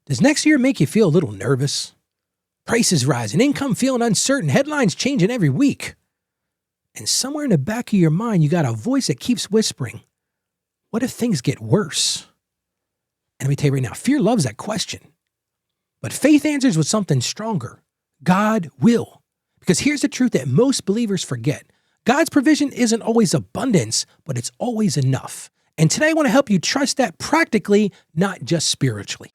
Does next year make you feel a little nervous? Prices rising, income feeling uncertain, headlines changing every week. And somewhere in the back of your mind, you got a voice that keeps whispering, what if things get worse? And let me tell you right now, fear loves that question. But faith answers with something stronger. God will. Because here's the truth that most believers forget. God's provision isn't always abundance, but it's always enough. And today I want to help you trust that practically, not just spiritually.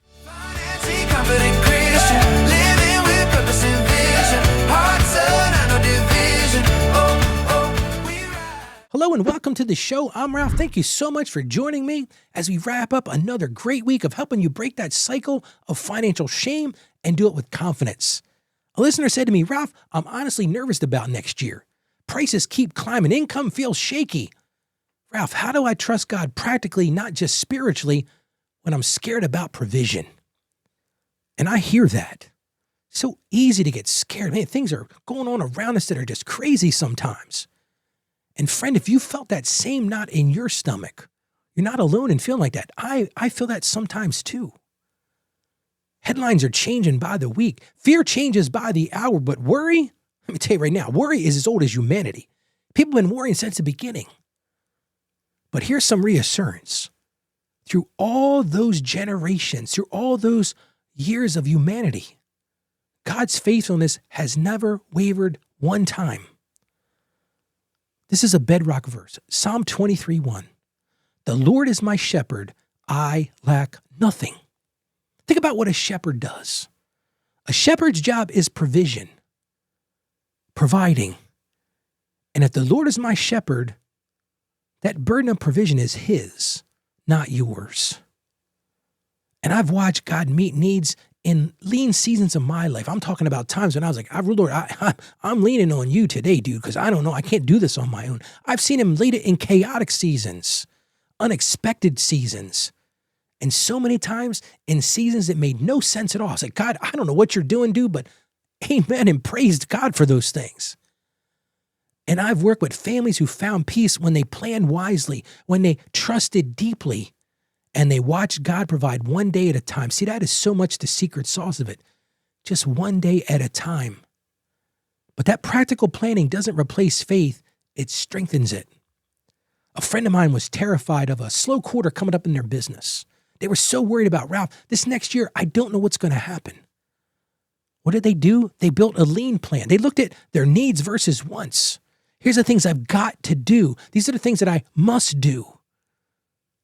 Hello and welcome to the show. I'm Ralph. Thank you so much for joining me as we wrap up another great week of helping you break that cycle of financial shame and do it with confidence. A listener said to me, Ralph, I'm honestly nervous about next year. Prices keep climbing. Income feels shaky. Ralph, how do I trust God practically, not just spiritually, when I'm scared about provision? And I hear that. So easy to get scared. Man, things are going on around us that are just crazy sometimes. And friend, if you felt that same knot in your stomach, you're not alone in feeling like that. I feel that sometimes too. Headlines are changing by the week. Fear changes by the hour, but worry, let me tell you right now, worry is as old as humanity. People have been worrying since the beginning. But here's some reassurance. Through all those generations, through all those years of humanity, God's faithfulness has never wavered one time. This is a bedrock verse, Psalm 23:1. The Lord is my shepherd, I lack nothing. Think about what a shepherd does. A shepherd's job is provision, providing. And if the Lord is my shepherd, that burden of provision is his, not yours. And I've watched God meet needs in lean seasons of my life. I'm talking about times when I was like, Lord, I'm leaning on you today, dude, because I don't know. I can't do this on my own. I've seen him lead it in chaotic seasons, unexpected seasons, and so many times in seasons that made no sense at all. It's like, God, I don't know what you're doing, dude, but amen and praised God for those things. And I've worked with families who found peace when they planned wisely, when they trusted deeply, and they watched God provide one day at a time. See, that is so much the secret sauce of it. Just one day at a time. But that practical planning doesn't replace faith, it strengthens it. A friend of mine was terrified of a slow quarter coming up in their business. They were so worried about, Ralph, this next year, I don't know what's going to happen. What did they do? They built a lean plan. They looked at their needs versus wants. Here's the things I've got to do. These are the things that I must do.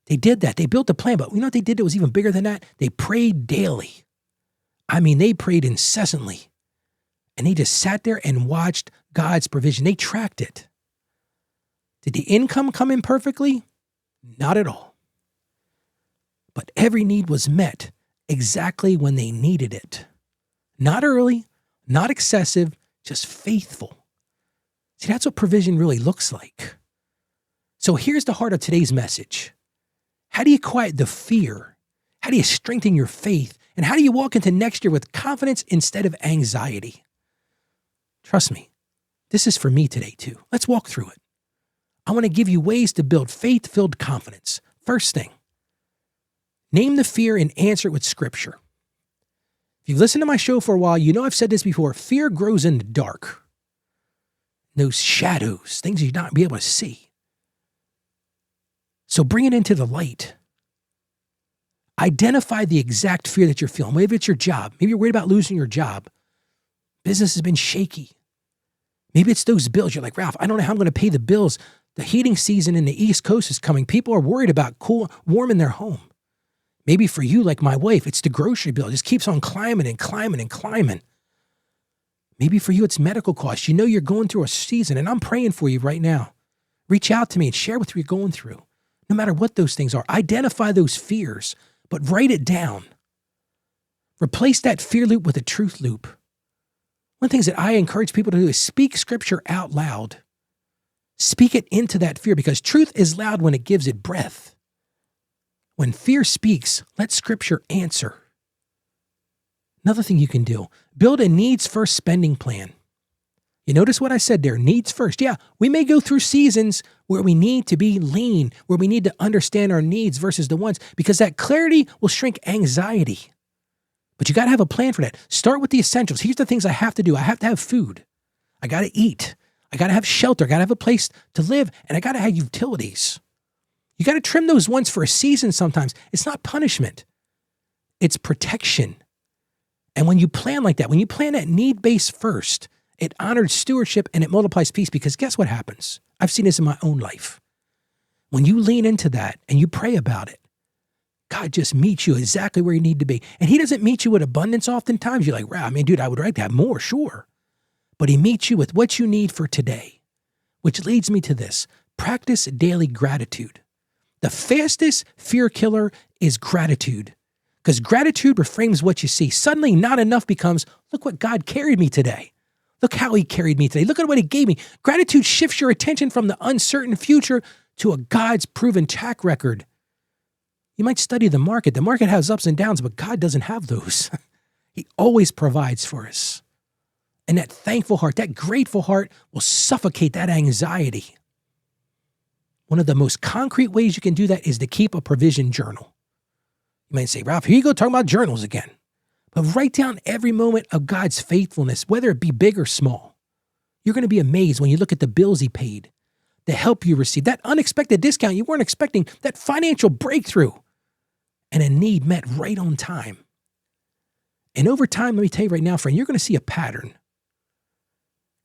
They did that. They built a plan, but you know what they did that was even bigger than that? They prayed daily. I mean, they prayed incessantly. And they just sat there and watched God's provision. They tracked it. Did the income come in perfectly? Not at all. But every need was met exactly when they needed it. Not early, not excessive, just faithful. See, that's what provision really looks like. So here's the heart of today's message. How do you quiet the fear? How do you strengthen your faith? And how do you walk into next year with confidence instead of anxiety? Trust me, this is for me today too. Let's walk through it. I want to give you ways to build faith-filled confidence. First thing, name the fear and answer it with scripture. If you've listened to my show for a while, you know I've said this before. Fear grows in the dark. Those shadows, things you're not be able to see. So bring it into the light. Identify the exact fear that you're feeling. Maybe it's your job. Maybe you're worried about losing your job. Business has been shaky. Maybe it's those bills. You're like, Ralph, I don't know how I'm going to pay the bills. The heating season in the East Coast is coming. People are worried about warm in their home. Maybe for you, like my wife, it's the grocery bill. It just keeps on climbing and climbing and climbing. Maybe for you, it's medical costs. You know you're going through a season, and I'm praying for you right now. Reach out to me and share what you're going through. No matter what those things are, identify those fears, but write it down. Replace that fear loop with a truth loop. One of the things that I encourage people to do is speak scripture out loud. Speak it into that fear because truth is loud when it gives it breath. When fear speaks, let scripture answer. Another thing you can do, build a needs-first spending plan. You notice what I said there, needs first. Yeah, we may go through seasons where we need to be lean, where we need to understand our needs versus the wants, because that clarity will shrink anxiety. But you got to have a plan for that. Start with the essentials. Here's the things I have to do. I have to have food. I got to eat. I got to have shelter. I got to have a place to live. And I got to have utilities. You got to trim those once for a season sometimes. It's not punishment. It's protection. And when you plan like that, when you plan at need-based first, it honors stewardship and it multiplies peace, because guess what happens? I've seen this in my own life. When you lean into that and you pray about it, God just meets you exactly where you need to be. And he doesn't meet you with abundance oftentimes. You're like, wow, I mean, dude, I would like to have more, sure. But he meets you with what you need for today, which leads me to this. Practice daily gratitude. The fastest fear killer is gratitude, because gratitude reframes what you see. Suddenly, not enough becomes, look what God carried me today. Look how he carried me today. Look at what he gave me. Gratitude shifts your attention from the uncertain future to a God's proven track record. You might study the market. The market has ups and downs, but God doesn't have those. He always provides for us. And that thankful heart, that grateful heart will suffocate that anxiety. One of the most concrete ways you can do that is to keep a provision journal. You might say, Ralph, here you go talking about journals again. But write down every moment of God's faithfulness, whether it be big or small. You're going to be amazed when you look at the bills he paid, the help you received, that unexpected discount you weren't expecting, that financial breakthrough, and a need met right on time. And over time, let me tell you right now, friend, you're going to see a pattern.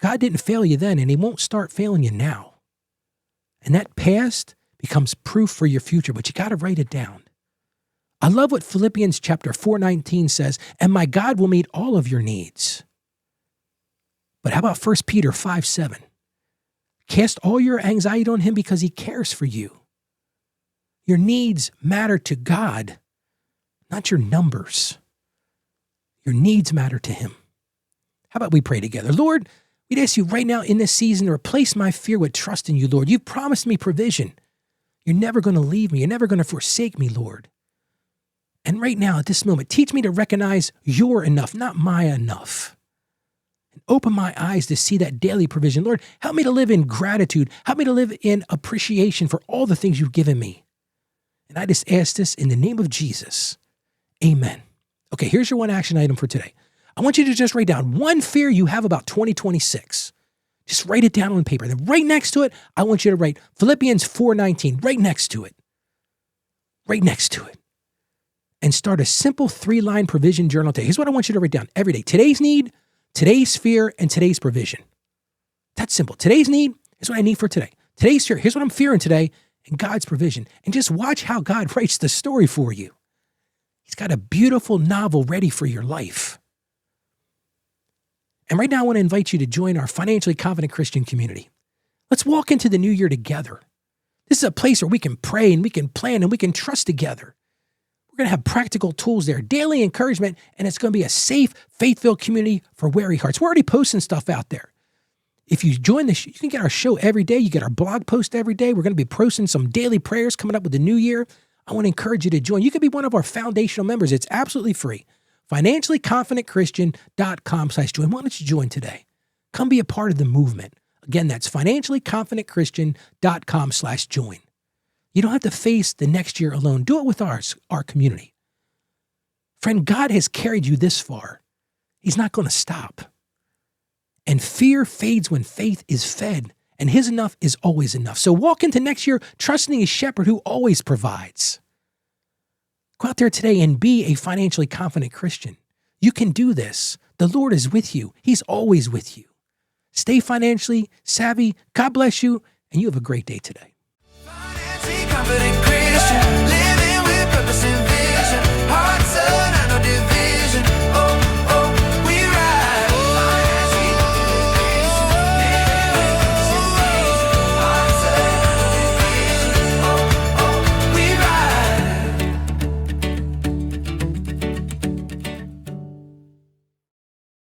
God didn't fail you then, and he won't start failing you now. And that past becomes proof for your future, but you got to write it down. I love what Philippians chapter 4:19 says, and my God will meet all of your needs. But how about 1 Peter 5:7? Cast all your anxiety on him because he cares for you. Your needs matter to God, not your numbers. Your needs matter to him. How about we pray together? Lord, we'd ask you right now in this season to replace my fear with trust in you, Lord. You've promised me provision. You're never going to leave me. You're never going to forsake me, Lord. And right now, at this moment, teach me to recognize your enough, not my enough. And open my eyes to see that daily provision. Lord, help me to live in gratitude. Help me to live in appreciation for all the things you've given me. And I just ask this in the name of Jesus. Amen. Okay, here's your one action item for today. I want you to just write down one fear you have about 2026. Just write it down on paper. Then right next to it, I want you to write Philippians 4:19 right next to it. Right next to it. And start a simple 3-line provision journal today. Here's what I want you to write down every day. Today's need, today's fear, and today's provision. That's simple. Today's need is what I need for today. Today's fear, here's what I'm fearing today, and God's provision. And just watch how God writes the story for you. He's got a beautiful novel ready for your life. And right now, I want to invite you to join our financially confident Christian community. Let's walk into the new year together. This is a place where we can pray and we can plan and we can trust together. We're going to have practical tools there, daily encouragement, and it's going to be a safe, faith-filled community for weary hearts. We're already posting stuff out there. If you join this, you can get our show every day. You get our blog post every day. We're going to be posting some daily prayers coming up with the new year. I want to encourage you to join. You can be one of our foundational members. It's absolutely free. financiallyconfidentchristian.com/join. Why don't you join today? Come be a part of the movement. Again, that's financiallyconfidentchristian.com/join. You don't have to face the next year alone. Do it with our community. Friend, God has carried you this far. He's not going to stop. And fear fades when faith is fed, and his enough is always enough. So walk into next year trusting a shepherd who always provides. Go out there today and be a financially confident Christian. You can do this. The Lord is with you. He's always with you. Stay financially savvy. God bless you, and you have a great day today. Financially confident Christian.